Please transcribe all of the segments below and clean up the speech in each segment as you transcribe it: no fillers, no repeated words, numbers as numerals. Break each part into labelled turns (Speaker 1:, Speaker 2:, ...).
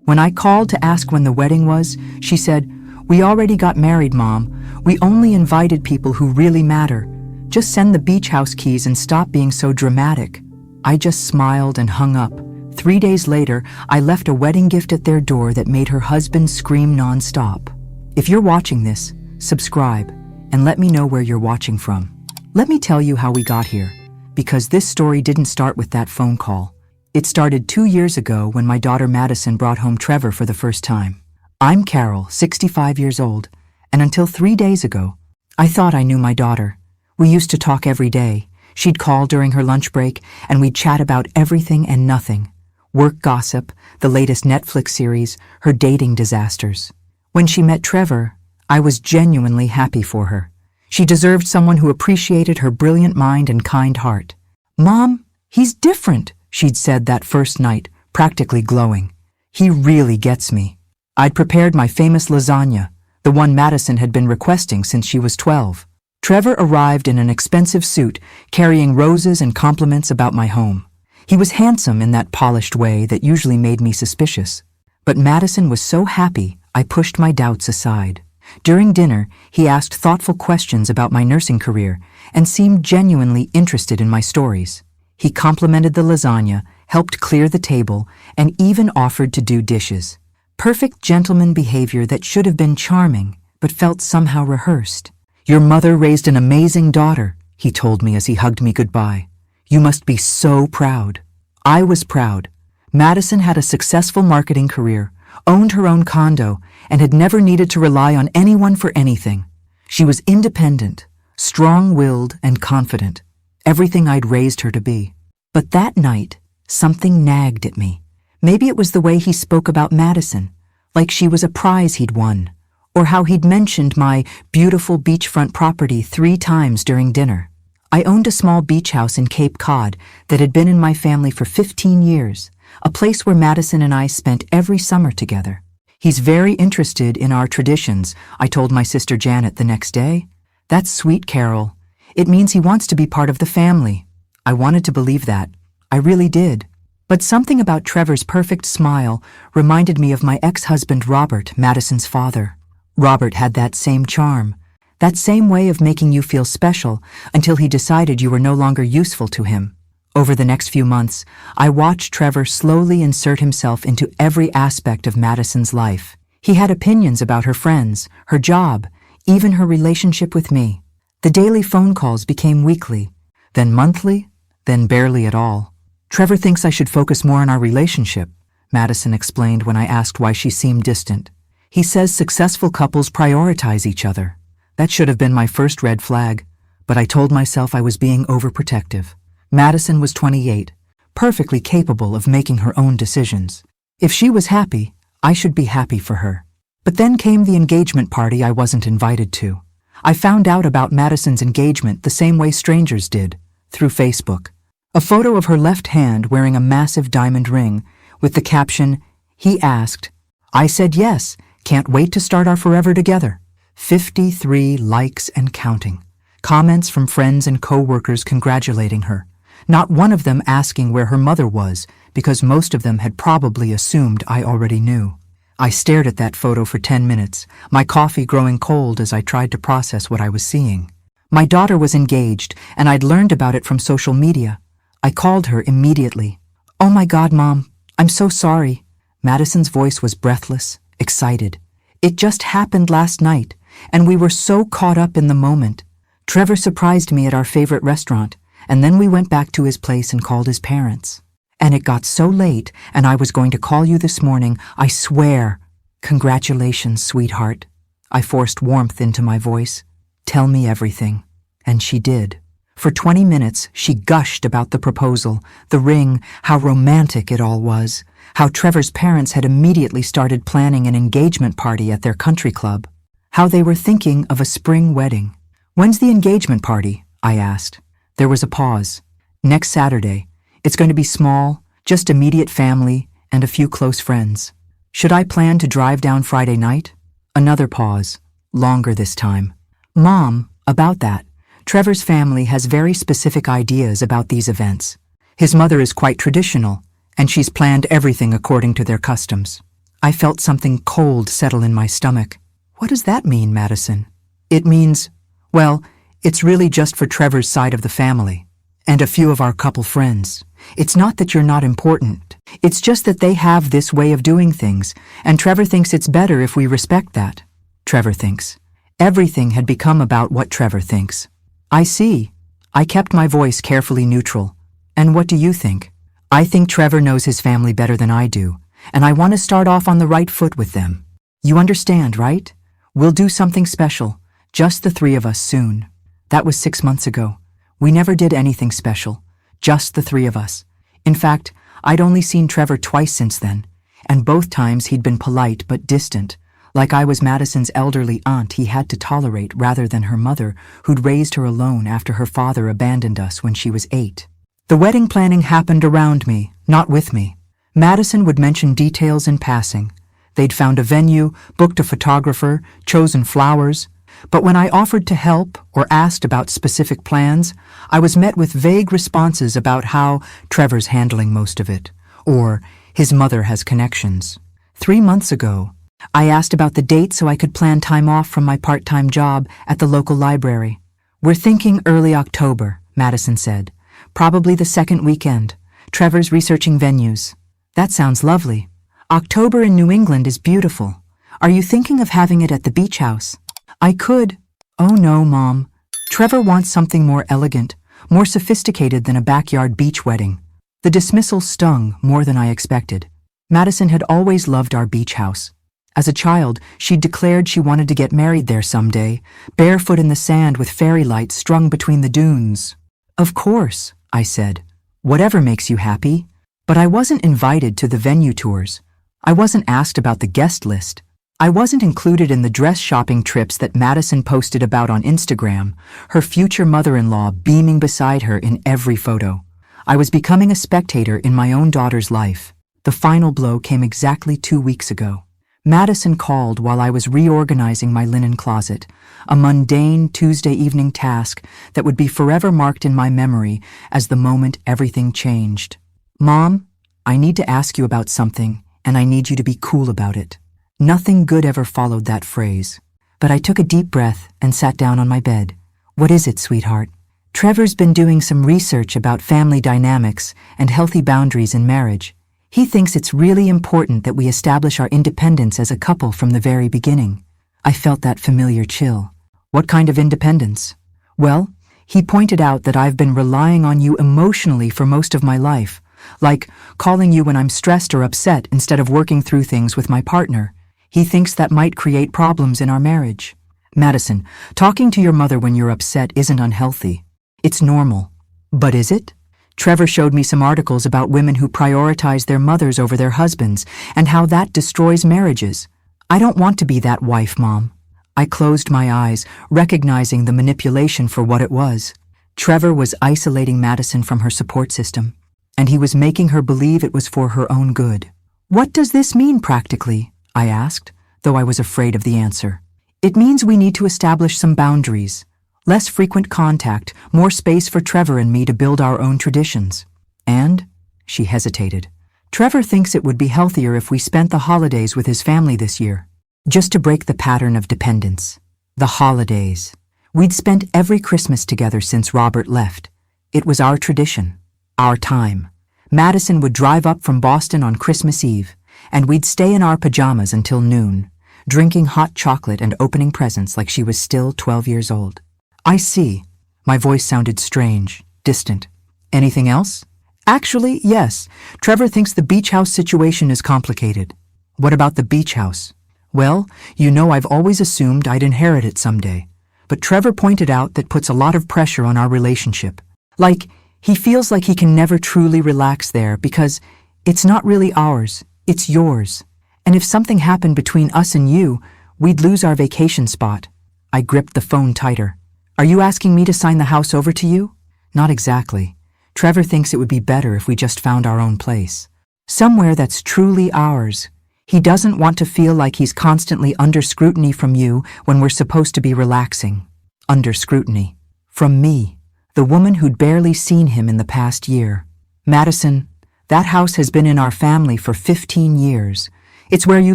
Speaker 1: When I called to ask when the wedding was, she said, "We already got married, Mom. We only invited people who really matter. Just send the beach house keys and stop being so dramatic." I just smiled and hung up. 3 days later, I left a wedding gift at their door that made her husband scream nonstop. If you're watching this, subscribe and let me know where you're watching from. Let me tell you how we got here, because this story didn't start with that phone call. It started 2 years ago when my daughter Madison brought home Trevor for the first time. I'm Carol, 65 years old, and until 3 days ago, I thought I knew my daughter. We used to talk every day. She'd call during her lunch break, and we'd chat about everything and nothing. Work gossip, the latest Netflix series, her dating disasters. When she met Trevor, I was genuinely happy for her. She deserved someone who appreciated her brilliant mind and kind heart. "Mom, he's different," she'd said that first night, practically glowing. "He really gets me." I'd prepared my famous lasagna, the one Madison had been requesting since she was 12. Trevor arrived in an expensive suit, carrying roses and compliments about my home. He was handsome in that polished way that usually made me suspicious. But Madison was so happy, I pushed my doubts aside. During dinner, he asked thoughtful questions about my nursing career and seemed genuinely interested in my stories. He complimented the lasagna, helped clear the table, and even offered to do dishes. Perfect gentleman behavior that should have been charming, but felt somehow rehearsed. "Your mother raised an amazing daughter," he told me as he hugged me goodbye. "You must be so proud." I was proud. Madison had a successful marketing career, owned her own condo, and had never needed to rely on anyone for anything. She was independent, strong-willed, and confident, everything I'd raised her to be. But that night, something nagged at me. Maybe it was the way he spoke about Madison, like she was a prize he'd won, or how he'd mentioned my beautiful beachfront property 3 times during dinner. I owned a small beach house in Cape Cod that had been in my family for 15 years, a place where Madison and I spent every summer together. "He's very interested in our traditions," I told my sister Janet the next day. "That's sweet, Carol. It means he wants to be part of the family." I wanted to believe that. I really did. But something about Trevor's perfect smile reminded me of my ex-husband Robert, Madison's father. Robert had that same charm, that same way of making you feel special until he decided you were no longer useful to him. Over the next few months, I watched Trevor slowly insert himself into every aspect of Madison's life. He had opinions about her friends, her job, even her relationship with me. The daily phone calls became weekly, then monthly, then barely at all. "Trevor thinks I should focus more on our relationship," Madison explained when I asked why she seemed distant. "He says successful couples prioritize each other." That should have been my first red flag, but I told myself I was being overprotective. Madison was 28, perfectly capable of making her own decisions. If she was happy, I should be happy for her. But then came the engagement party I wasn't invited to. I found out about Madison's engagement the same way strangers did, through Facebook. A photo of her left hand wearing a massive diamond ring with the caption, "He asked. I said yes, can't wait to start our forever together." 53 likes and counting. Comments from friends and co-workers congratulating her. Not one of them asking where her mother was, because most of them had probably assumed I already knew. I stared at that photo for 10 minutes, my coffee growing cold as I tried to process what I was seeing. My daughter was engaged, and I'd learned about it from social media. I called her immediately. "Oh my God, Mom, I'm so sorry." Madison's voice was breathless, excited. "It just happened last night, and we were so caught up in the moment. Trevor surprised me at our favorite restaurant, and then we went back to his place and called his parents. And it got so late, and I was going to call you this morning, I swear." "Congratulations, sweetheart." I forced warmth into my voice. "Tell me everything." And she did. For 20 minutes, she gushed about the proposal, the ring, how romantic it all was, how Trevor's parents had immediately started planning an engagement party at their country club, how they were thinking of a spring wedding. "When's the engagement party?" I asked. There was a pause. "Next Saturday. It's going to be small, just immediate family and a few close friends." "Should I plan to drive down Friday night?" Another pause, longer this time. "Mom, about that. Trevor's family has very specific ideas about these events. His mother is quite traditional, and she's planned everything according to their customs." I felt something cold settle in my stomach. What does that mean, Madison? It means, well, it's really just for Trevor's side of the family, and a few of our couple friends. It's not that you're not important. It's just that they have this way of doing things, and Trevor thinks it's better if we respect that. Trevor thinks. Everything had become about what Trevor thinks. I see. I kept my voice carefully neutral. And what do you think? I think Trevor knows his family better than I do, and I want to start off on the right foot with them. You understand, right? We'll do something special, just the three of us soon. That was 6 months ago. We never did anything special, just the three of us. In fact, I'd only seen Trevor twice since then, and both times he'd been polite but distant, like I was Madison's elderly aunt he had to tolerate rather than her mother, who'd raised her alone after her father abandoned us when she was 8. The wedding planning happened around me, not with me. Madison would mention details in passing. They'd found a venue, booked a photographer, chosen flowers. But when I offered to help or asked about specific plans, I was met with vague responses about how Trevor's handling most of it, or his mother has connections. 3 months ago, I asked about the date so I could plan time off from my part-time job at the local library. We're thinking early October, Madison said. Probably the second weekend. Trevor's researching venues. That sounds lovely. October in New England is beautiful. Are you thinking of having it at the beach house? I could. Oh no, Mom. Trevor wants something more elegant, more sophisticated than a backyard beach wedding. The dismissal stung more than I expected. Madison had always loved our beach house. As a child, she'd declared she wanted to get married there someday, barefoot in the sand with fairy lights strung between the dunes. Of course, I said. Whatever makes you happy. But I wasn't invited to the venue tours. I wasn't asked about the guest list. I wasn't included in the dress shopping trips that Madison posted about on Instagram, her future mother-in-law beaming beside her in every photo. I was becoming a spectator in my own daughter's life. The final blow came exactly 2 weeks ago. Madison called while I was reorganizing my linen closet, a mundane Tuesday evening task that would be forever marked in my memory as the moment everything changed. Mom, I need to ask you about something, and I need you to be cool about it. Nothing good ever followed that phrase, but I took a deep breath and sat down on my bed. What is it, sweetheart? Trevor's been doing some research about family dynamics and healthy boundaries in marriage. He thinks it's really important that we establish our independence as a couple from the very beginning. I felt that familiar chill. What kind of independence? Well, he pointed out that I've been relying on you emotionally for most of my life, like calling you when I'm stressed or upset instead of working through things with my partner. He thinks that might create problems in our marriage. Madison, talking to your mother when you're upset isn't unhealthy. It's normal. But is it? Trevor showed me some articles about women who prioritize their mothers over their husbands and how that destroys marriages. I don't want to be that wife, Mom. I closed my eyes, recognizing the manipulation for what it was. Trevor was isolating Madison from her support system, and he was making her believe it was for her own good. What does this mean practically? I asked, though I was afraid of the answer. It means we need to establish some boundaries. Less frequent contact, more space for Trevor and me to build our own traditions. And, she hesitated, Trevor thinks it would be healthier if we spent the holidays with his family this year. Just to break the pattern of dependence. The holidays. We'd spent every Christmas together since Robert left. It was our tradition. Our time. Madison would drive up from Boston on Christmas Eve, and we'd stay in our pajamas until noon, drinking hot chocolate and opening presents like she was still 12 years old. I see. My voice sounded strange, distant. Anything else? Actually, yes. Trevor thinks the beach house situation is complicated. What about the beach house? Well, you know I've always assumed I'd inherit it someday. But Trevor pointed out that puts a lot of pressure on our relationship. Like, he feels like he can never truly relax there because it's not really ours, it's yours. And if something happened between us and you, we'd lose our vacation spot. I gripped the phone tighter. Are you asking me to sign the house over to you? Not exactly. Trevor thinks it would be better if we just found our own place. Somewhere that's truly ours. He doesn't want to feel like he's constantly under scrutiny from you when we're supposed to be relaxing. Under scrutiny. From me, the woman who'd barely seen him in the past year. Madison, that house has been in our family for 15 years. It's where you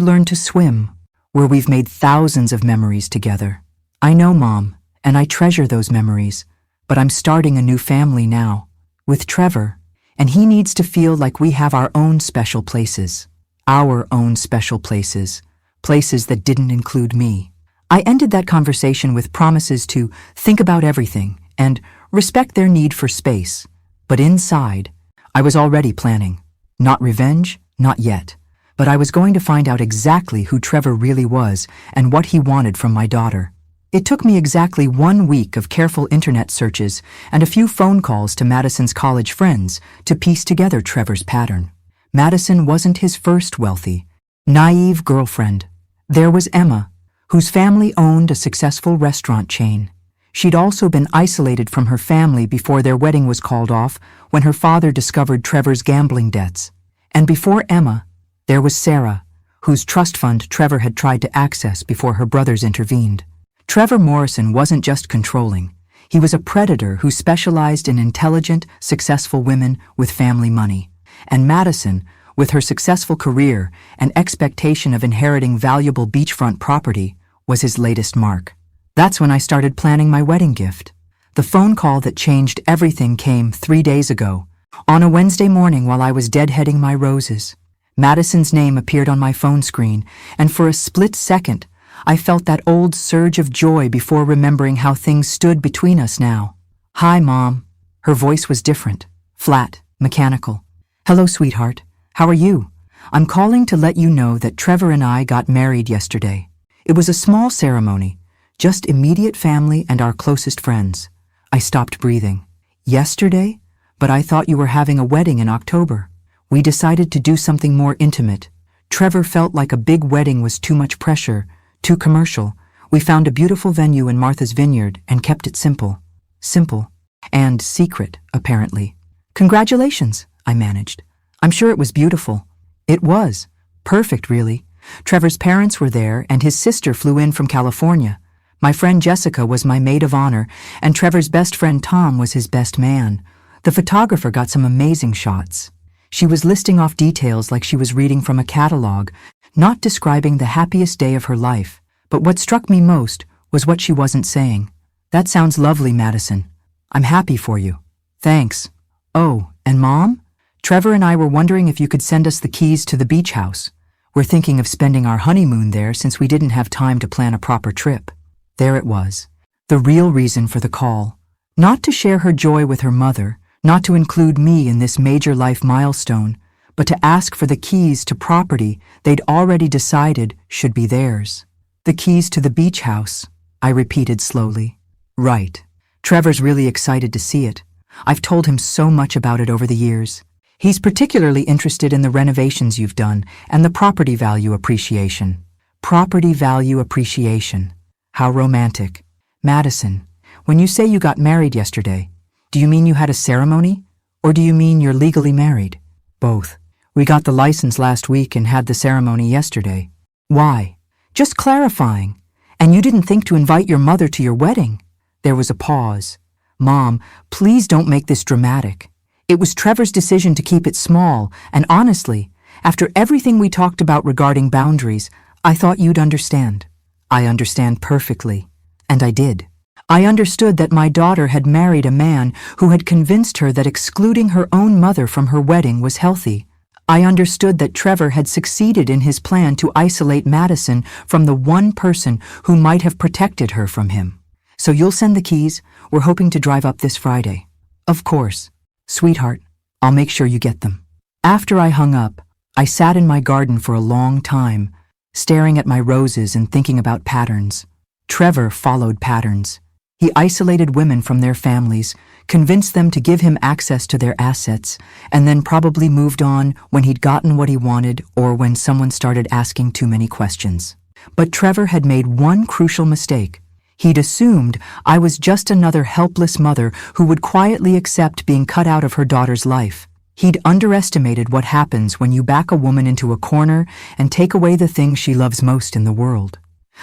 Speaker 1: learn to swim, where we've made thousands of memories together. I know, Mom, and I treasure those memories, but I'm starting a new family now, with Trevor, and he needs to feel like we have our own special places. Our own special places. Places that didn't include me. I ended that conversation with promises to think about everything and respect their need for space. But inside, I was already planning. Not revenge, not yet. But I was going to find out exactly who Trevor really was and what he wanted from my daughter. It took me exactly 1 week of careful internet searches and a few phone calls to Madison's college friends to piece together Trevor's pattern. Madison wasn't his first wealthy, naive girlfriend. There was Emma, whose family owned a successful restaurant chain. She'd also been isolated from her family before their wedding was called off when her father discovered Trevor's gambling debts. And before Emma, there was Sarah, whose trust fund Trevor had tried to access before her brothers intervened. Trevor Morrison wasn't just controlling. He was a predator who specialized in intelligent, successful women with family money. And Madison, with her successful career and expectation of inheriting valuable beachfront property, was his latest mark. That's when I started planning my wedding gift. The phone call that changed everything came 3 days ago, on a Wednesday morning while I was deadheading my roses. Madison's name appeared on my phone screen, and for a split second, I felt that old surge of joy before remembering how things stood between us now. "Hi, Mom." Her voice was different, flat, mechanical. "Hello, sweetheart. How are you? I'm calling to let you know that Trevor and I got married yesterday. It was a small ceremony, just immediate family and our closest friends." I stopped breathing. "Yesterday? But I thought you were having a wedding in October." We decided to do something more intimate. Trevor felt like a big wedding was too much pressure, too commercial. We found a beautiful venue in Martha's Vineyard and kept it simple. Simple. And secret, apparently. "Congratulations," I managed. "I'm sure it was beautiful." It was. Perfect, really. Trevor's parents were there, and his sister flew in from California. My friend Jessica was my maid of honor, and Trevor's best friend Tom was his best man. The photographer got some amazing shots. She was listing off details like she was reading from a catalog, not describing the happiest day of her life. But what struck me most was what she wasn't saying. "That sounds lovely, Madison. I'm happy for you." "Thanks." "Oh, and Mom? Trevor and I were wondering if you could send us the keys to the beach house. We're thinking of spending our honeymoon there since we didn't have time to plan a proper trip." There it was. The real reason for the call. Not to share her joy with her mother, not to include me in this major life milestone, but to ask for the keys to property they'd already decided should be theirs. "The keys to the beach house," I repeated slowly. "Right. Trevor's really excited to see it. I've told him so much about it over the years. He's particularly interested in the renovations you've done and the property value appreciation." Property value appreciation. How romantic. "Madison, when you say you got married yesterday, do you mean you had a ceremony, or do you mean you're legally married?" "Both. We got the license last week and had the ceremony yesterday." "Why?" "Just clarifying. And you didn't think to invite your mother to your wedding?" There was a pause. "Mom, please don't make this dramatic. It was Trevor's decision to keep it small, and honestly, after everything we talked about regarding boundaries, I thought you'd understand." "I understand perfectly." And I did. I understood that my daughter had married a man who had convinced her that excluding her own mother from her wedding was healthy. I understood that Trevor had succeeded in his plan to isolate Madison from the one person who might have protected her from him. "So you'll send the keys? We're hoping to drive up this Friday." "Of course. Sweetheart, I'll make sure you get them." After I hung up, I sat in my garden for a long time, staring at my roses and thinking about patterns. Trevor followed patterns. He isolated women from their families, convinced them to give him access to their assets, and then probably moved on when he'd gotten what he wanted or when someone started asking too many questions. But Trevor had made one crucial mistake. He'd assumed I was just another helpless mother who would quietly accept being cut out of her daughter's life. He'd underestimated what happens when you back a woman into a corner and take away the thing she loves most in the world.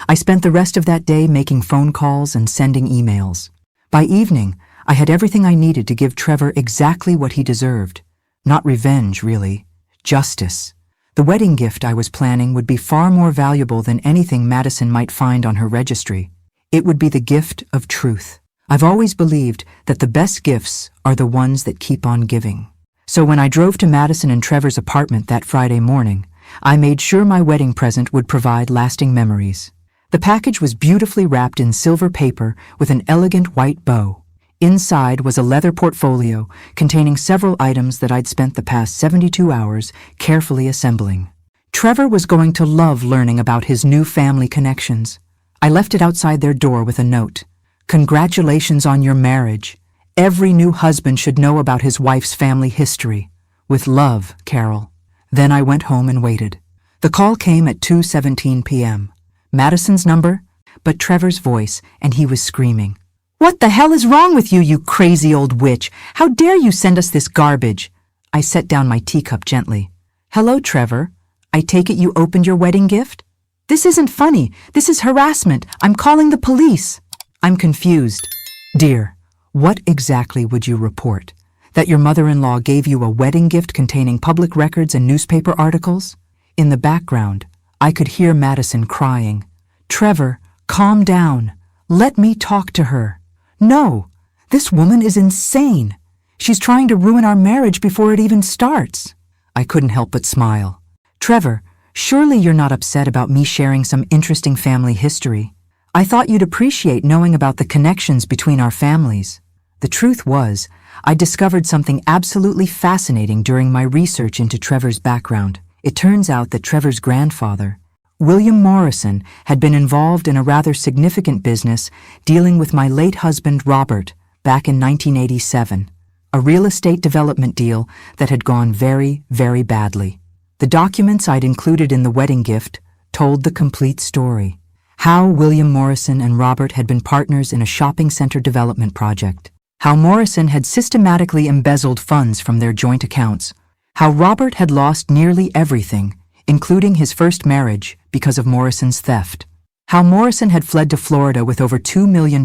Speaker 1: I spent the rest of that day making phone calls and sending emails. By evening, I had everything I needed to give Trevor exactly what he deserved. Not revenge, really. Justice. The wedding gift I was planning would be far more valuable than anything Madison might find on her registry. It would be the gift of truth. I've always believed that the best gifts are the ones that keep on giving. So when I drove to Madison and Trevor's apartment that Friday morning, I made sure my wedding present would provide lasting memories. The package was beautifully wrapped in silver paper with an elegant white bow. Inside was a leather portfolio containing several items that I'd spent the past 72 hours carefully assembling. Trevor was going to love learning about his new family connections. I left it outside their door with a note. "Congratulations on your marriage. Every new husband should know about his wife's family history. With love, Carol." Then I went home and waited. The call came at 2:17 p.m. Madison's number, but Trevor's voice, and he was screaming. "What the hell is wrong with you, you crazy old witch? How dare you send us this garbage?" I set down my teacup gently. "Hello, Trevor. I take it you opened your wedding gift? This isn't funny. This is harassment. I'm calling the police." "I'm confused." "Dear, what exactly would you report? That your mother-in-law gave you a wedding gift containing public records and newspaper articles?" In the background, I could hear Madison crying. "Trevor, calm down. Let me talk to her." "No, this woman is insane. She's trying to ruin our marriage before it even starts." I couldn't help but smile. "Trevor, surely you're not upset about me sharing some interesting family history. I thought you'd appreciate knowing about the connections between our families." The truth was, I discovered something absolutely fascinating during my research into Trevor's background. It turns out that Trevor's grandfather, William Morrison, had been involved in a rather significant business dealing with my late husband Robert back in 1987, a real estate development deal that had gone very, very badly. The documents I'd included in the wedding gift told the complete story. How William Morrison and Robert had been partners in a shopping center development project. How Morrison had systematically embezzled funds from their joint accounts. How Robert had lost nearly everything, including his first marriage, because of Morrison's theft. How Morrison had fled to Florida with over $2 million,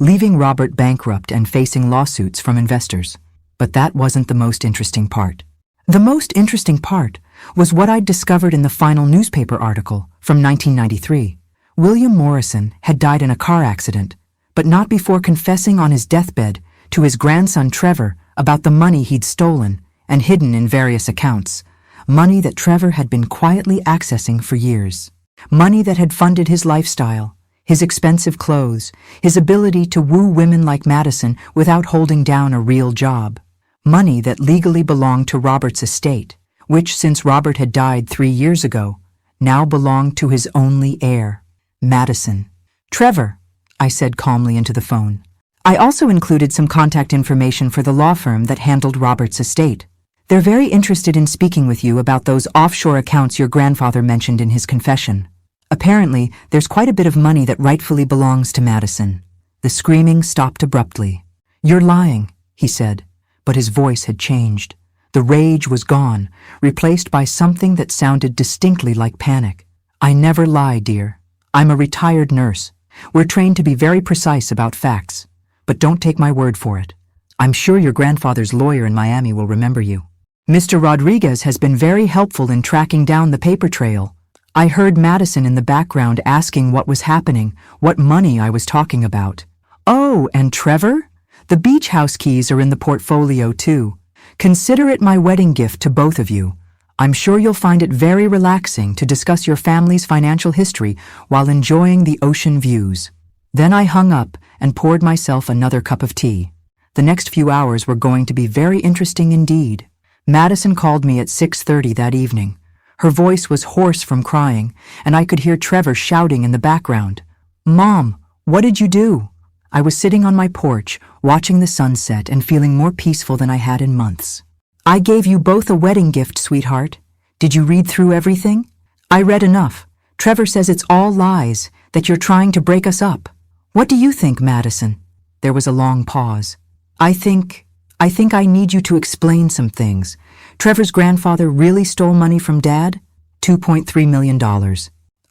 Speaker 1: leaving Robert bankrupt and facing lawsuits from investors. But that wasn't the most interesting part. The most interesting part was what I'd discovered in the final newspaper article from 1993. William Morrison had died in a car accident, but not before confessing on his deathbed to his grandson Trevor about the money he'd stolen and hidden in various accounts, money that Trevor had been quietly accessing for years, money that had funded his lifestyle, his expensive clothes, his ability to woo women like Madison without holding down a real job, money that legally belonged to Robert's estate, which, since Robert had died 3 years ago, now belonged to his only heir, Madison. "Trevor," I said calmly into the phone. "I also included some contact information for the law firm that handled Robert's estate. They're very interested in speaking with you about those offshore accounts your grandfather mentioned in his confession. Apparently, there's quite a bit of money that rightfully belongs to Madison." The screaming stopped abruptly. "You're lying," he said, but his voice had changed. The rage was gone, replaced by something that sounded distinctly like panic. "I never lie, dear. I'm a retired nurse. We're trained to be very precise about facts. But don't take my word for it. I'm sure your grandfather's lawyer in Miami will remember you. Mr. Rodriguez has been very helpful in tracking down the paper trail." I heard Madison in the background asking what was happening, what money I was talking about. "Oh, and Trevor? The beach house keys are in the portfolio too. Consider it my wedding gift to both of you. I'm sure you'll find it very relaxing to discuss your family's financial history while enjoying the ocean views." Then I hung up and poured myself another cup of tea. The next few hours were going to be very interesting indeed. Madison called me at 6:30 that evening. Her voice was hoarse from crying, and I could hear Trevor shouting in the background. "Mom, what did you do?" I was sitting on my porch, watching the sunset and feeling more peaceful than I had in months. "I gave you both a wedding gift, sweetheart. Did you read through everything?" "I read enough. Trevor says it's all lies, that you're trying to break us up." "What do you think, Madison?" There was a long pause. I think I need you to explain some things. Trevor's grandfather really stole money from Dad? $2.3 million,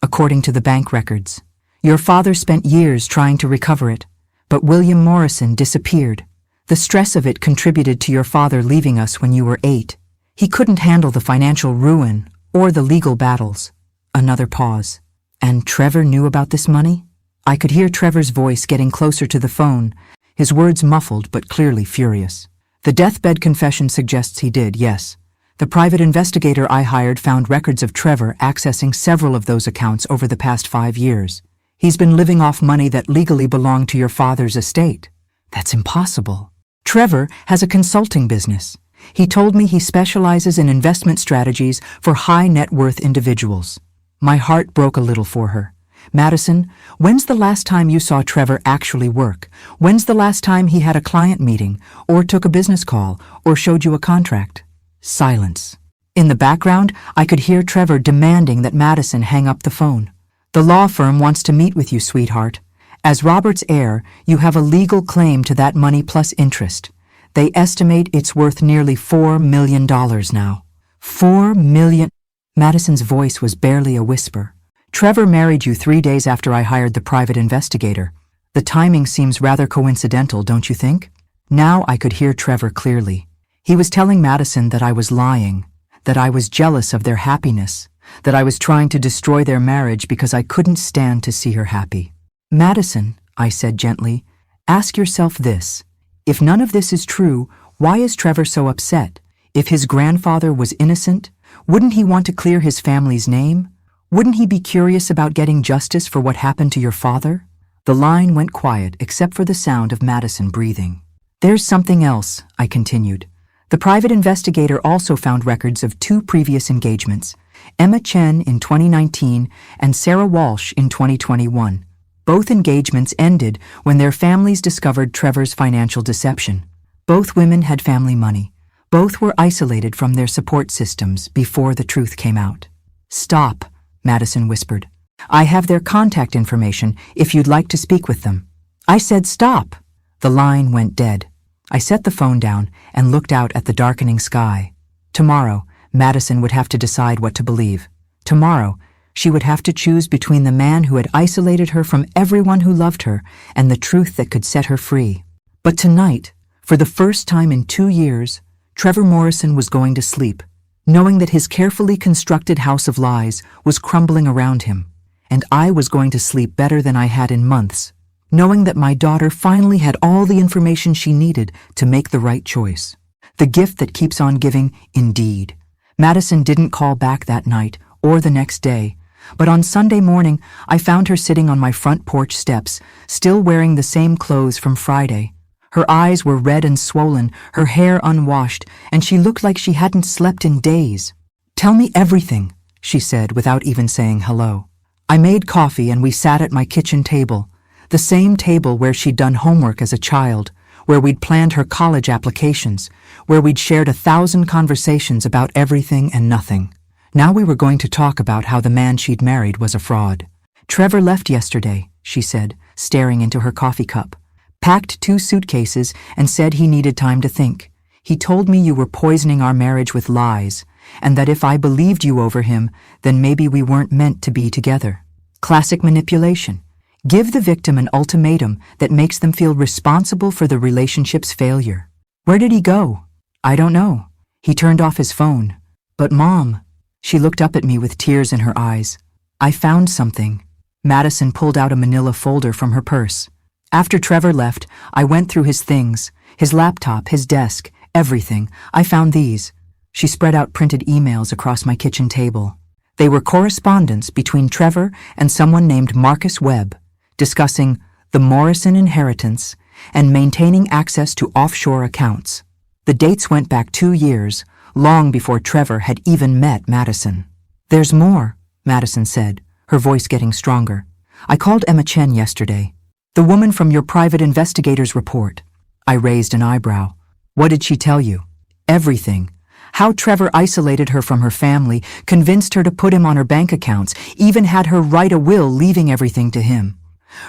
Speaker 1: according to the bank records. Your father spent years trying to recover it, but William Morrison disappeared. The stress of it contributed to your father leaving us when you were 8. He couldn't handle the financial ruin, Or the legal battles. Another pause. And Trevor knew about this money? I could hear Trevor's voice getting closer to the phone, his words muffled but clearly furious. The deathbed confession suggests he did, yes. The private investigator I hired found records of Trevor accessing several of those accounts over the past 5 years. He's been living off money that legally belonged to your father's estate. That's impossible. Trevor has a consulting business. He told me he specializes in investment strategies for high net worth individuals. My heart broke a little for her. Madison, when's the last time you saw Trevor actually work? When's the last time he had a client meeting, or took a business call, or showed you a contract? Silence. In the background, I could hear Trevor demanding that Madison hang up the phone. The law firm wants to meet with you, sweetheart. As Robert's heir, you have a legal claim to that money plus interest. They estimate it's worth nearly $4 million now. $4 million. Madison's voice was barely a whisper. Trevor married you 3 days after I hired the private investigator. The timing seems rather coincidental, don't you think? Now I could hear Trevor clearly. He was telling Madison that I was lying, that I was jealous of their happiness, that I was trying to destroy their marriage because I couldn't stand to see her happy. Madison, I said gently, ask yourself this. If none of this is true, why is Trevor so upset? If his grandfather was innocent, wouldn't he want to clear his family's name? Wouldn't he be curious about getting justice for what happened to your father? The line went quiet except for the sound of Madison breathing. There's something else, I continued. The private investigator also found records of 2 previous engagements, Emma Chen in 2019 and Sarah Walsh in 2021. Both engagements ended when their families discovered Trevor's financial deception. Both women had family money. Both were isolated from their support systems before the truth came out. Stop, Madison whispered. I have their contact information if you'd like to speak with them. I said stop. The line went dead. I set the phone down and looked out at the darkening sky. Tomorrow, Madison would have to decide what to believe. Tomorrow, she would have to choose between the man who had isolated her from everyone who loved her and the truth that could set her free. But tonight, for the first time in 2 years, Trevor Morrison was going to sleep, knowing that his carefully constructed house of lies was crumbling around him, and I was going to sleep better than I had in months, knowing that my daughter finally had all the information she needed to make the right choice. The gift that keeps on giving, indeed. Madison didn't call back that night or the next day, but on Sunday morning I found her sitting on my front porch steps, still wearing the same clothes from Friday. Her eyes were red and swollen, her hair unwashed, and she looked like she hadn't slept in days. Tell me everything, she said without even saying hello. I made coffee and we sat at my kitchen table, the same table where she'd done homework as a child, where we'd planned her college applications, where we'd shared 1,000 conversations about everything and nothing. Now we were going to talk about how the man she'd married was a fraud. Trevor left yesterday, she said, staring into her coffee cup. Packed 2 suitcases and said he needed time to think. He told me you were poisoning our marriage with lies, and that if I believed you over him, then maybe we weren't meant to be together. Classic manipulation. Give the victim an ultimatum that makes them feel responsible for the relationship's failure. Where did he go? I don't know. He turned off his phone. But Mom, she looked up at me with tears in her eyes. I found something. Madison pulled out a manila folder from her purse. After Trevor left, I went through his things, his laptop, his desk, everything. I found these. She spread out printed emails across my kitchen table. They were correspondence between Trevor and someone named Marcus Webb, discussing the Morrison inheritance and maintaining access to offshore accounts. The dates went back 2 years, long before Trevor had even met Madison. There's more, Madison said, her voice getting stronger. I called Emma Chen yesterday. The woman from your private investigator's report. I raised an eyebrow. What did she tell you? Everything. How Trevor isolated her from her family, convinced her to put him on her bank accounts, even had her write a will leaving everything to him.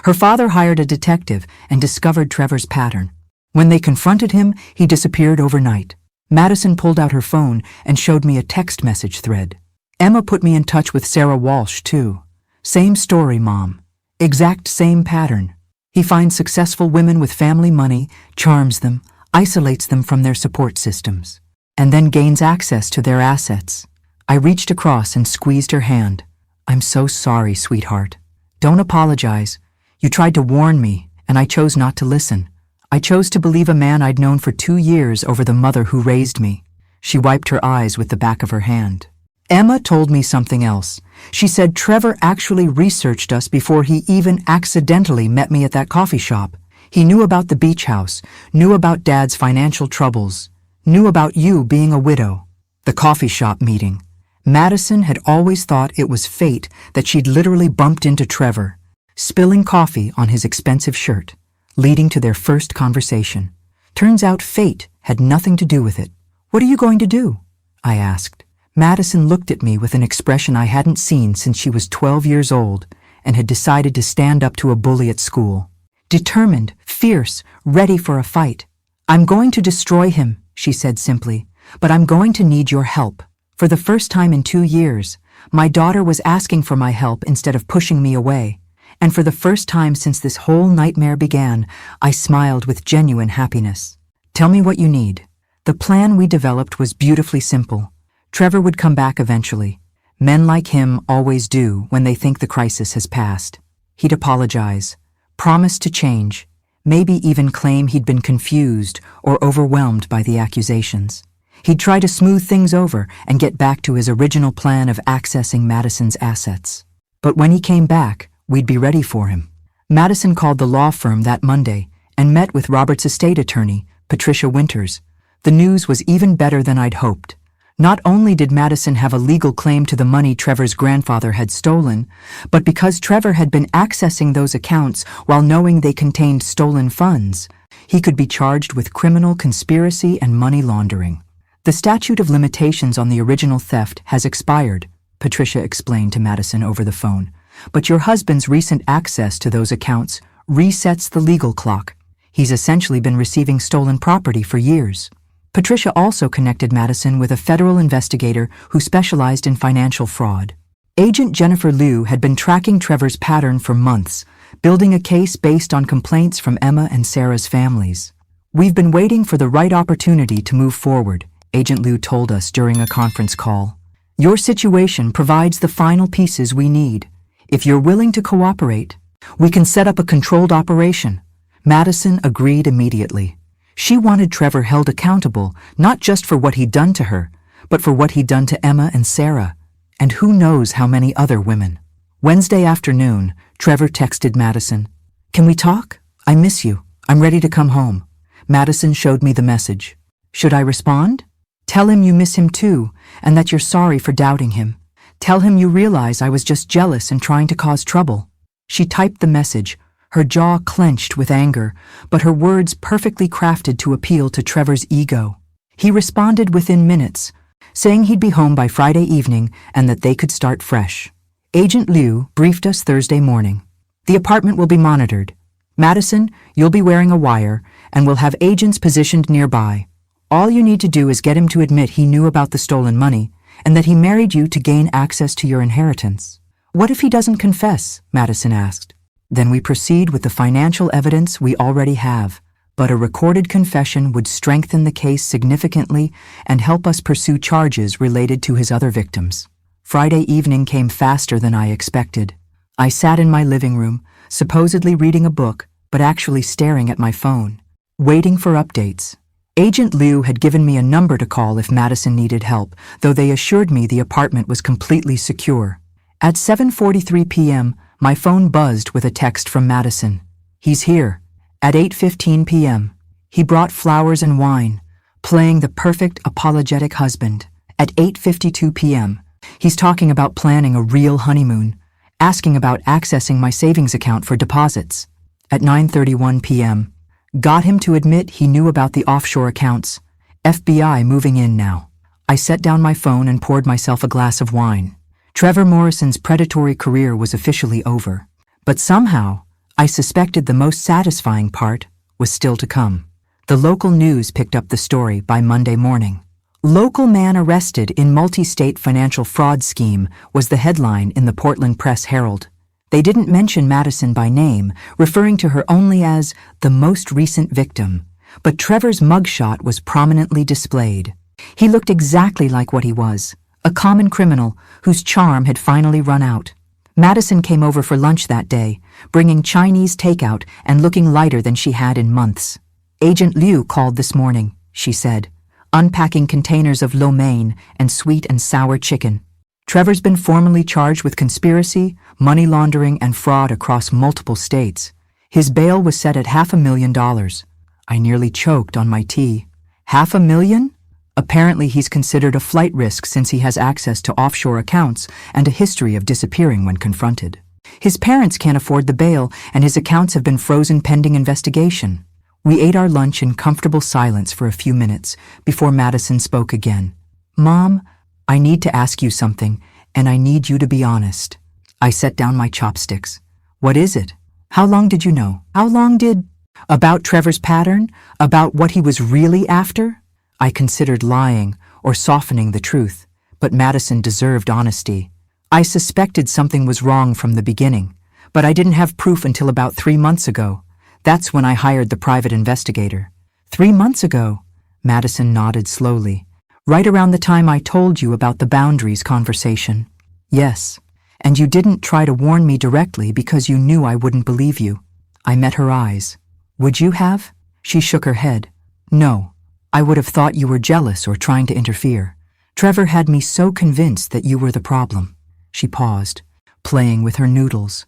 Speaker 1: Her father hired a detective and discovered Trevor's pattern. When they confronted him, he disappeared overnight. Madison pulled out her phone and showed me a text message thread. Emma put me in touch with Sarah Walsh, too. Same story, Mom. Exact same pattern. He finds successful women with family money, charms them, isolates them from their support systems, and then gains access to their assets. I reached across and squeezed her hand. I'm so sorry, sweetheart. Don't apologize. You tried to warn me, and I chose not to listen. I chose to believe a man I'd known for 2 years over the mother who raised me. She wiped her eyes with the back of her hand. Emma told me something else. She said Trevor actually researched us before he even accidentally met me at that coffee shop. He knew about the beach house, knew about Dad's financial troubles, knew about you being a widow. The coffee shop meeting. Madison had always thought it was fate that she'd literally bumped into Trevor, spilling coffee on his expensive shirt, leading to their first conversation. Turns out fate had nothing to do with it. What are you going to do? I asked. Madison looked at me with an expression I hadn't seen since she was 12 years old and had decided to stand up to a bully at school. Determined, fierce, ready for a fight. I'm going to destroy him, she said simply, but I'm going to need your help. For the first time in 2 years, my daughter was asking for my help instead of pushing me away. And for the first time since this whole nightmare began, I smiled with genuine happiness. Tell me what you need. The plan we developed was beautifully simple. Trevor would come back eventually. Men like him always do when they think the crisis has passed. He'd apologize, promise to change, maybe even claim he'd been confused or overwhelmed by the accusations. He'd try to smooth things over and get back to his original plan of accessing Madison's assets. But when he came back, we'd be ready for him. Madison called the law firm that Monday and met with Robert's estate attorney, Patricia Winters. The news was even better than I'd hoped. Not only did Madison have a legal claim to the money Trevor's grandfather had stolen, but because Trevor had been accessing those accounts while knowing they contained stolen funds, he could be charged with criminal conspiracy and money laundering. The statute of limitations on the original theft has expired, Patricia explained to Madison over the phone, but your husband's recent access to those accounts resets the legal clock. He's essentially been receiving stolen property for years. Patricia also connected Madison with a federal investigator who specialized in financial fraud. Agent Jennifer Liu had been tracking Trevor's pattern for months, building a case based on complaints from Emma and Sarah's families. We've been waiting for the right opportunity to move forward, Agent Liu told us during a conference call. Your situation provides the final pieces we need. If you're willing to cooperate, we can set up a controlled operation. Madison agreed immediately. She wanted Trevor held accountable, not just for what he'd done to her, but for what he'd done to Emma and Sarah, and who knows how many other women. Wednesday afternoon, Trevor texted Madison. Can we talk? I miss you. I'm ready to come home. Madison showed me the message. Should I respond? Tell him you miss him too, and that you're sorry for doubting him. Tell him you realize I was just jealous and trying to cause trouble. She typed the message, her jaw clenched with anger, but her words perfectly crafted to appeal to Trevor's ego. He responded within minutes, saying he'd be home by Friday evening and that they could start fresh. Agent Liu briefed us Thursday morning. The apartment will be monitored. Madison, you'll be wearing a wire, and we'll have agents positioned nearby. All you need to do is get him to admit he knew about the stolen money and that he married you to gain access to your inheritance. What if he doesn't confess? Madison asked. Then we proceed with the financial evidence we already have, but a recorded confession would strengthen the case significantly and help us pursue charges related to his other victims. Friday evening came faster than I expected. I sat in my living room, supposedly reading a book, but actually staring at my phone, waiting for updates. Agent Liu had given me a number to call if Madison needed help, though they assured me the apartment was completely secure. At 7:43 p.m., my phone buzzed with a text from Madison. He's here. At 8:15 p.m., he brought flowers and wine, playing the perfect apologetic husband. At 8:52 p.m., he's talking about planning a real honeymoon, asking about accessing my savings account for deposits. At 9:31 p.m., got him to admit he knew about the offshore accounts. FBI moving in now. I set down my phone and poured myself a glass of wine. Trevor Morrison's predatory career was officially over. But somehow, I suspected the most satisfying part was still to come. The local news picked up the story by Monday morning. Local man arrested in multi-state financial fraud scheme was the headline in the Portland Press Herald. They didn't mention Madison by name, referring to her only as the most recent victim, but Trevor's mugshot was prominently displayed. He looked exactly like what he was, a common criminal whose charm had finally run out. Madison came over for lunch that day, bringing Chinese takeout and looking lighter than she had in months. "Agent Liu called this morning," she said, unpacking containers of lo mein and sweet and sour chicken. "Trevor's been formally charged with conspiracy, money laundering, and fraud across multiple states. His bail was set at $500,000. I nearly choked on my tea. $500,000? Apparently he's considered a flight risk since he has access to offshore accounts and a history of disappearing when confronted. His parents can't afford the bail, and his accounts have been frozen pending investigation." We ate our lunch in comfortable silence for a few minutes before Madison spoke again. "Mom, I need to ask you something, and I need you to be honest." I set down my chopsticks. "What is it? How long did you know? How long did—" "About Trevor's pattern? About what he was really after?" I considered lying or softening the truth, but Madison deserved honesty. "I suspected something was wrong from the beginning, but I didn't have proof until about 3 months ago. That's when I hired the private investigator." 3 months ago? Madison nodded slowly. "Right around the time I told you about the boundaries conversation." "Yes, and you didn't try to warn me directly because you knew I wouldn't believe you." I met her eyes. "Would you have?" She shook her head. "No. I would have thought you were jealous or trying to interfere. Trevor had me so convinced that you were the problem." She paused, playing with her noodles.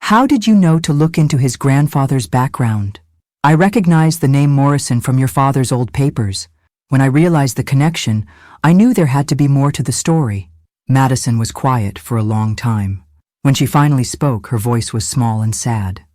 Speaker 1: "How did you know to look into his grandfather's background?" "I recognized the name Morrison from your father's old papers. When I realized the connection, I knew there had to be more to the story." Madison was quiet for a long time. When she finally spoke, her voice was small and sad.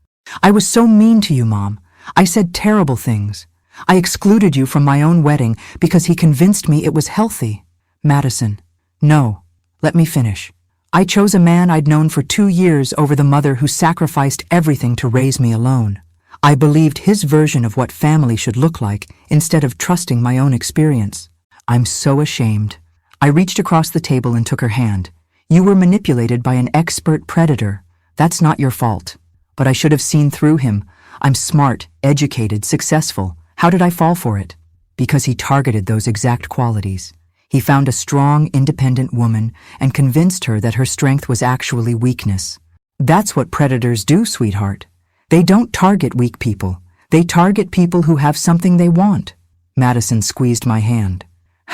Speaker 1: "I was so mean to you, Mom. I said terrible things. I excluded you from my own wedding because he convinced me it was healthy." "Madison, no. Let me finish. I chose a man I'd known for 2 years over the mother who sacrificed everything to raise me alone. I believed his version of what family should look like instead of trusting my own experience. I'm so ashamed." I reached across the table and took her hand. "You were manipulated by an expert predator. That's not your fault. But I should have seen through him. I'm smart, educated, successful. How did I fall for it? Because he targeted those exact qualities. He found a strong, independent woman and convinced her that her strength was actually weakness. That's what predators do, sweetheart. They don't target weak people. They target people who have something they want." Madison squeezed my hand.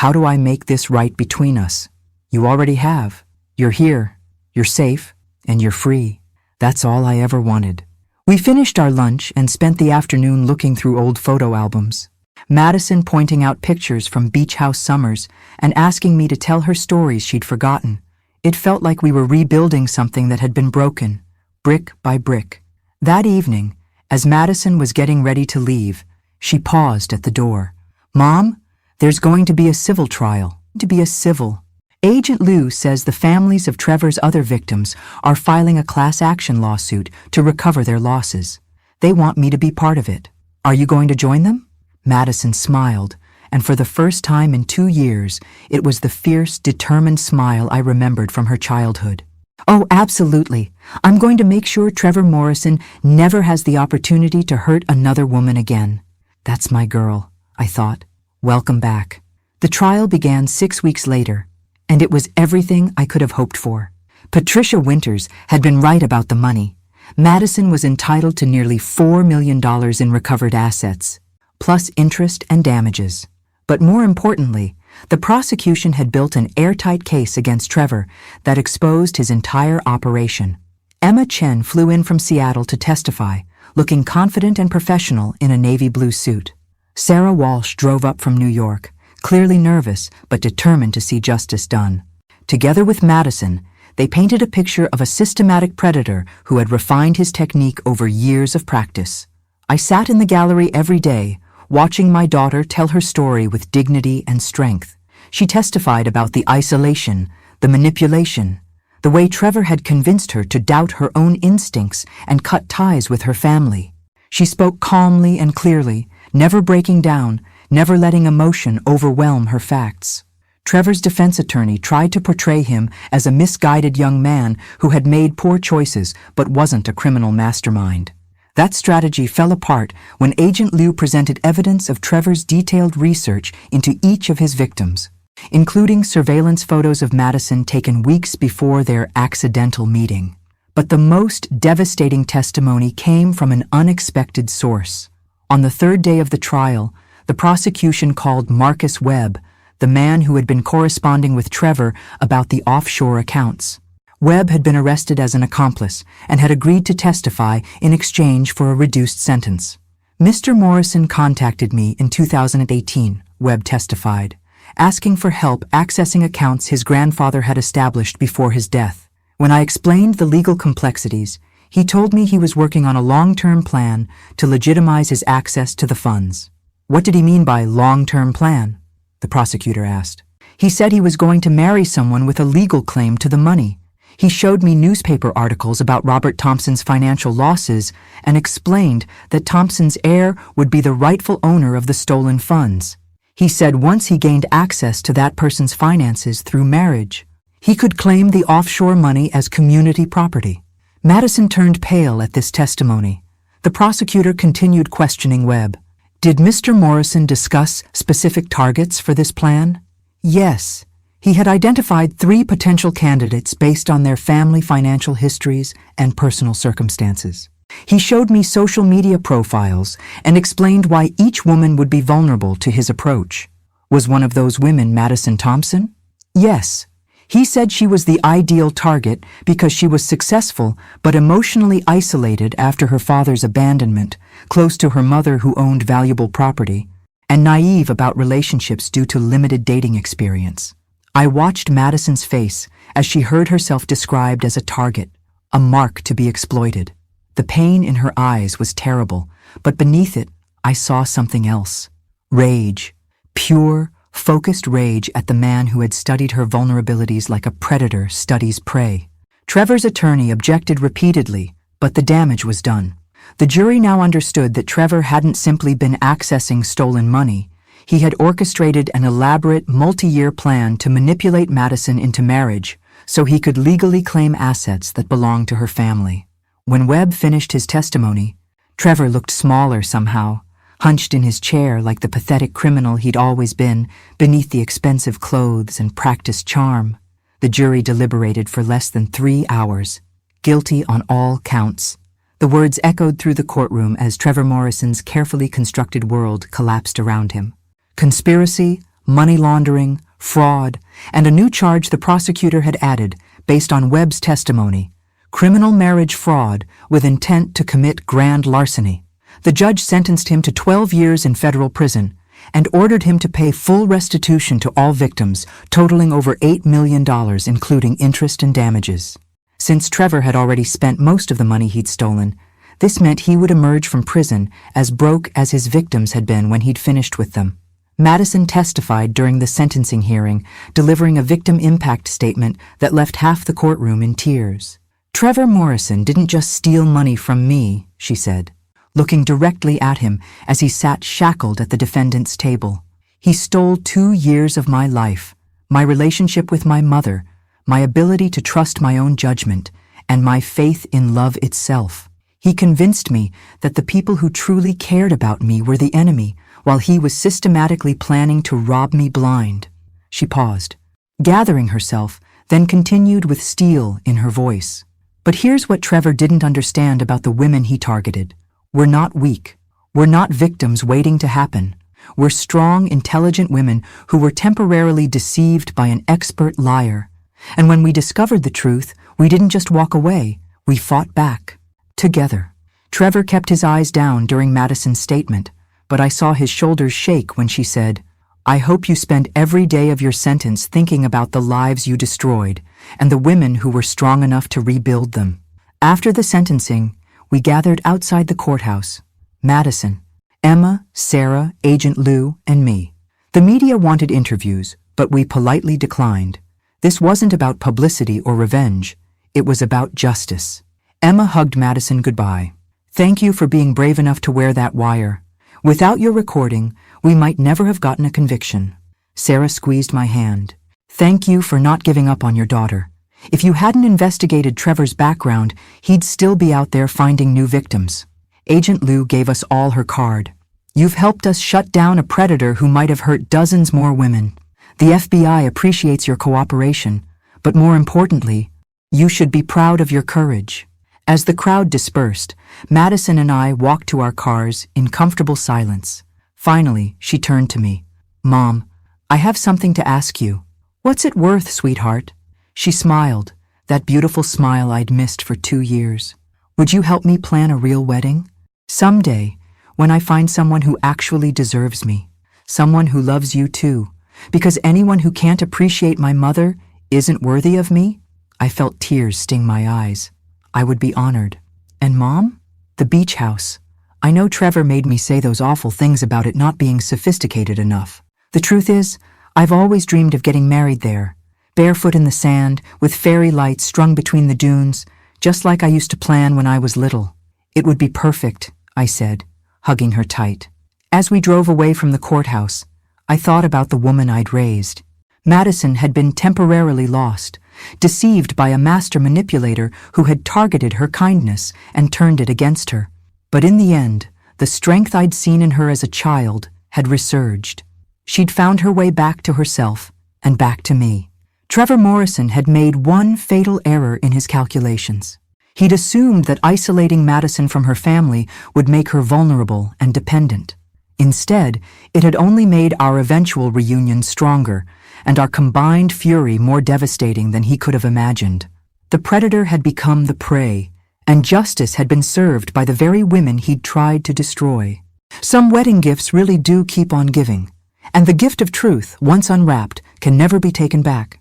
Speaker 1: "How do I make this right between us? You already have. You're here. You're safe. And you're free. That's all I ever wanted." We finished our lunch and spent the afternoon looking through old photo albums. Madison pointing out pictures from beach house summers and asking me to tell her stories she'd forgotten. It felt like we were rebuilding something that had been broken, brick by brick. That evening, as Madison was getting ready to leave, she paused at the door. "Mom, there's going to be a civil trial." "To be a civil." "Agent Liu says the families of Trevor's other victims are filing a class action lawsuit to recover their losses. They want me to be part of it. Are you going to join them?" Madison smiled, and for the first time in 2 years, it was the fierce, determined smile I remembered from her childhood. "Oh, absolutely. I'm going to make sure Trevor Morrison never has the opportunity to hurt another woman again." That's my girl, I thought. Welcome back. The trial began 6 weeks later, and it was everything I could have hoped for. Patricia Winters had been right about the money. Madison was entitled to nearly $4 million in recovered assets, plus interest and damages. But more importantly, the prosecution had built an airtight case against Trevor that exposed his entire operation. Emma Chen flew in from Seattle to testify, looking confident and professional in a navy blue suit. Sarah Walsh drove up from New York, clearly nervous but determined to see justice done. Together with Madison, they painted a picture of a systematic predator who had refined his technique over years of practice. I sat in the gallery every day, watching my daughter tell her story with dignity and strength. She testified about the isolation, the manipulation, the way Trevor had convinced her to doubt her own instincts and cut ties with her family. She spoke calmly and clearly, never breaking down, never letting emotion overwhelm her facts. Trevor's defense attorney tried to portray him as a misguided young man who had made poor choices but wasn't a criminal mastermind. That strategy fell apart when Agent Liu presented evidence of Trevor's detailed research into each of his victims. including surveillance photos of Madison taken weeks before their accidental meeting. But the most devastating testimony came from an unexpected source. On the third day of the trial, the prosecution called Marcus Webb, the man who had been corresponding with Trevor about the offshore accounts. Webb had been arrested as an accomplice and had agreed to testify in exchange for a reduced sentence. Mr. Morrison contacted me in 2018, Webb testified, asking for help accessing accounts his grandfather had established before his death. When I explained the legal complexities, he told me he was working on a long-term plan to legitimize his access to the funds. What did he mean by long-term plan? The prosecutor asked. He said he was going to marry someone with a legal claim to the money. He showed me newspaper articles about Robert Thompson's financial losses and explained that Thompson's heir would be the rightful owner of the stolen funds. He said once he gained access to that person's finances through marriage, he could claim the offshore money as community property. Madison turned pale at this testimony. The prosecutor continued questioning Webb. Did Mr. Morrison discuss specific targets for this plan? Yes. He had identified 3 potential candidates based on their family financial histories and personal circumstances. He showed me social media profiles and explained why each woman would be vulnerable to his approach. Was one of those women Madison Thompson? Yes. He said she was the ideal target because she was successful but emotionally isolated after her father's abandonment, close to her mother who owned valuable property, and naive about relationships due to limited dating experience. I watched Madison's face as she heard herself described as a target, a mark to be exploited. The pain in her eyes was terrible, but beneath it, I saw something else. Rage. Pure, focused rage at the man who had studied her vulnerabilities like a predator studies prey. Trevor's attorney objected repeatedly, but the damage was done. The jury now understood that Trevor hadn't simply been accessing stolen money. He had orchestrated an elaborate, multi-year plan to manipulate Madison into marriage so he could legally claim assets that belonged to her family. When Webb finished his testimony, Trevor looked smaller somehow, hunched in his chair like the pathetic criminal he'd always been beneath the expensive clothes and practiced charm. The jury deliberated for less than 3 hours, guilty on all counts. The words echoed through the courtroom as Trevor Morrison's carefully constructed world collapsed around him. Conspiracy, money laundering, fraud, and a new charge the prosecutor had added based on Webb's testimony: criminal marriage fraud with intent to commit grand larceny. The judge sentenced him to 12 years in federal prison and ordered him to pay full restitution to all victims, totaling over $8 million, including interest and damages. Since Trevor had already spent most of the money he'd stolen, this meant he would emerge from prison as broke as his victims had been when he'd finished with them. Madison testified during the sentencing hearing, delivering a victim impact statement that left half the courtroom in tears. Trevor Morrison didn't just steal money from me, she said, looking directly at him as he sat shackled at the defendant's table. He stole 2 years of my life, my relationship with my mother, my ability to trust my own judgment, and my faith in love itself. He convinced me that the people who truly cared about me were the enemy, while he was systematically planning to rob me blind. She paused, gathering herself, then continued with steel in her voice. But here's what Trevor didn't understand about the women he targeted. We're not weak. We're not victims waiting to happen. We're strong, intelligent women who were temporarily deceived by an expert liar. And when we discovered the truth, we didn't just walk away, we fought back. Together. Trevor kept his eyes down during Madison's statement, but I saw his shoulders shake when she said, I hope you spend every day of your sentence thinking about the lives you destroyed and the women who were strong enough to rebuild them. After the sentencing, we gathered outside the courthouse. Madison, Emma, Sarah, Agent Lou, and me. The media wanted interviews, but we politely declined. This wasn't about publicity or revenge. It was about justice. Emma hugged Madison goodbye. Thank you for being brave enough to wear that wire. Without your recording, we might never have gotten a conviction. Sarah squeezed my hand. Thank you for not giving up on your daughter. If you hadn't investigated Trevor's background, he'd still be out there finding new victims. Agent Lou gave us all her card. You've helped us shut down a predator who might have hurt dozens more women. The FBI appreciates your cooperation, but more importantly, you should be proud of your courage." As the crowd dispersed, Madison and I walked to our cars in comfortable silence. Finally, she turned to me. "Mom, I have something to ask you." "What's it worth, sweetheart?" She smiled, that beautiful smile I'd missed for 2 years. "Would you help me plan a real wedding? Someday, when I find someone who actually deserves me, someone who loves you too, because anyone who can't appreciate my mother isn't worthy of me?" I felt tears sting my eyes. "I would be honored." "And Mom?" "The beach house. I know Trevor made me say those awful things about it not being sophisticated enough. The truth is, I've always dreamed of getting married there, barefoot in the sand, with fairy lights strung between the dunes, just like I used to plan when I was little." "It would be perfect," I said, hugging her tight. As we drove away from the courthouse, I thought about the woman I'd raised. Madison had been temporarily lost, deceived by a master manipulator who had targeted her kindness and turned it against her. But in the end, the strength I'd seen in her as a child had resurged. She'd found her way back to herself and back to me. Trevor Morrison had made one fatal error in his calculations. He'd assumed that isolating Madison from her family would make her vulnerable and dependent. Instead, it had only made our eventual reunion stronger and our combined fury more devastating than he could have imagined. The predator had become the prey, and justice had been served by the very women he'd tried to destroy. Some wedding gifts really do keep on giving, and the gift of truth, once unwrapped, can never be taken back.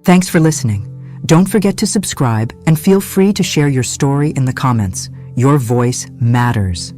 Speaker 1: Thanks for listening. Don't forget to subscribe and feel free to share your story in the comments. Your voice matters.